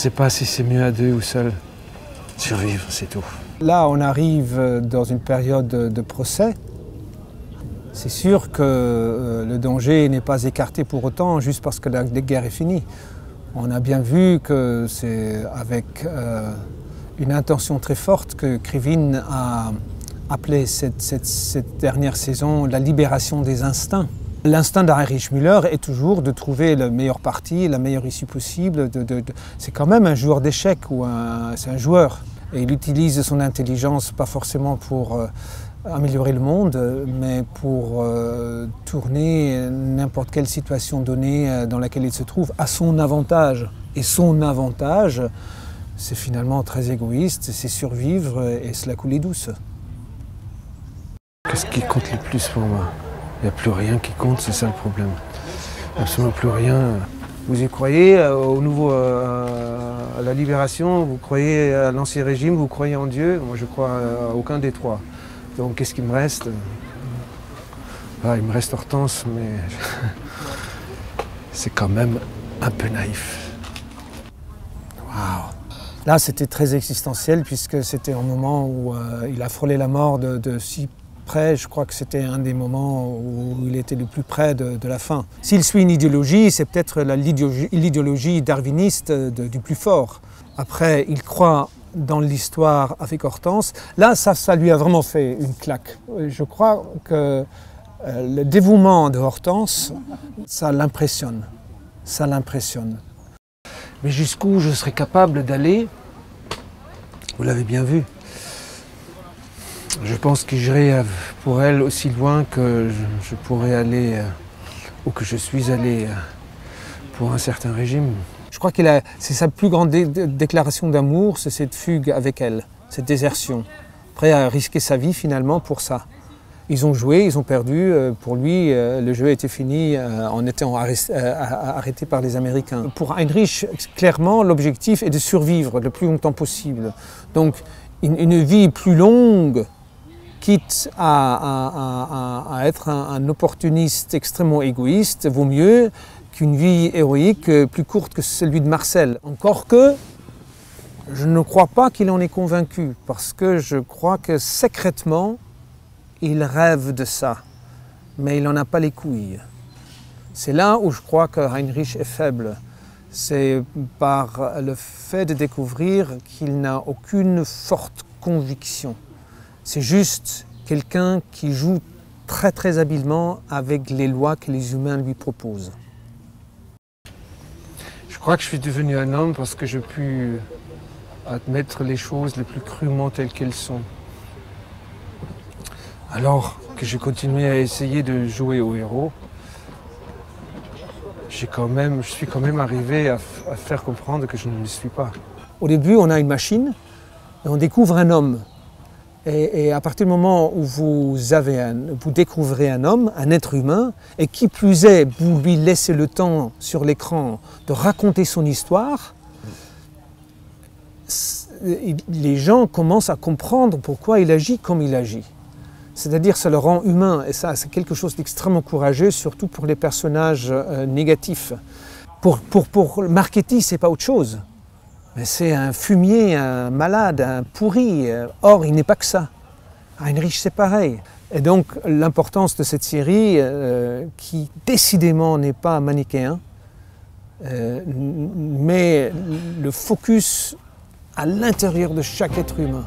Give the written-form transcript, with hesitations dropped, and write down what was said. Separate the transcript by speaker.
Speaker 1: sais pas si c'est mieux à deux ou seul. Survivre, c'est tout.
Speaker 2: Là, on arrive dans une période de procès. C'est sûr que le danger n'est pas écarté pour autant, juste parce que la guerre est finie. On a bien vu que c'est avec une intention très forte que Krivine a appelé cette dernière saison la libération des instincts. L'instinct d'Heinrich Müller est toujours de trouver le meilleur parti, la meilleure issue possible. C'est quand même un joueur d'échecs, c'est un joueur. Et il utilise son intelligence pas forcément pour améliorer le monde, mais pour tourner n'importe quelle situation donnée dans laquelle il se trouve à son avantage. Et son avantage, c'est finalement très égoïste, c'est survivre et se la couler douce.
Speaker 1: Qu'est-ce qui compte le plus pour moi? Il n'y a plus rien qui compte, c'est ça le problème. Absolument plus rien. Vous y croyez à la libération, vous croyez à l'Ancien Régime, vous croyez en Dieu? Moi je crois à aucun des trois. Donc qu'est-ce qu'il me reste? Il me reste Hortense, mais c'est quand même un peu naïf.
Speaker 2: Waouh! Là c'était très existentiel puisque c'était un moment où il a frôlé la mort de si près. Je crois que c'était un des moments où il était le plus près de la fin. S'il suit une idéologie, c'est peut-être l'idéologie darwiniste du plus fort. Après, il croit dans l'histoire avec Hortense. Là, ça lui a vraiment fait une claque. Je crois que le dévouement de Hortense, ça l'impressionne. Ça l'impressionne.
Speaker 1: Mais jusqu'où je serais capable d'aller, vous l'avez bien vu. Je pense que j'irai pour elle aussi loin que je pourrais aller, ou que je suis allé pour un certain régime.
Speaker 2: Je crois que c'est sa plus grande déclaration d'amour, c'est cette fugue avec elle, cette désertion. Prêt à risquer sa vie finalement pour ça. Ils ont joué, ils ont perdu. Pour lui, le jeu était fini en étant arrêté par les Américains. Pour Heinrich, clairement, l'objectif est de survivre le plus longtemps possible. Donc, une vie plus longue, quitte à être un opportuniste extrêmement égoïste, vaut mieux qu'une vie héroïque plus courte que celle de Marcel. Encore que, je ne crois pas qu'il en est convaincu, parce que je crois que secrètement, il rêve de ça, mais il n'en a pas les couilles. C'est là où je crois que Heinrich est faible. C'est par le fait de découvrir qu'il n'a aucune forte conviction. C'est juste quelqu'un qui joue très très habilement avec les lois que les humains lui proposent.
Speaker 1: Je crois que je suis devenu un homme parce que j'ai pu admettre les choses les plus crûment telles qu'elles sont. Alors que j'ai continué à essayer de jouer au héros, je suis quand même arrivé à faire comprendre que je ne le suis pas.
Speaker 2: Au début, on a une machine et on découvre un homme. Et à partir du moment où vous découvrez un homme, un être humain, et qui plus est, vous lui laissez le temps sur l'écran de raconter son histoire, les gens commencent à comprendre pourquoi il agit comme il agit. C'est-à-dire ça le rend humain, et ça c'est quelque chose d'extrêmement courageux, surtout pour les personnages négatifs. Pour Marchetti, c'est pas autre chose. Mais c'est un fumier, un malade, un pourri. Or, il n'est pas que ça. Heinrich, c'est pareil. Et donc, l'importance de cette série, qui décidément n'est pas manichéen, mais le focus à l'intérieur de chaque être humain.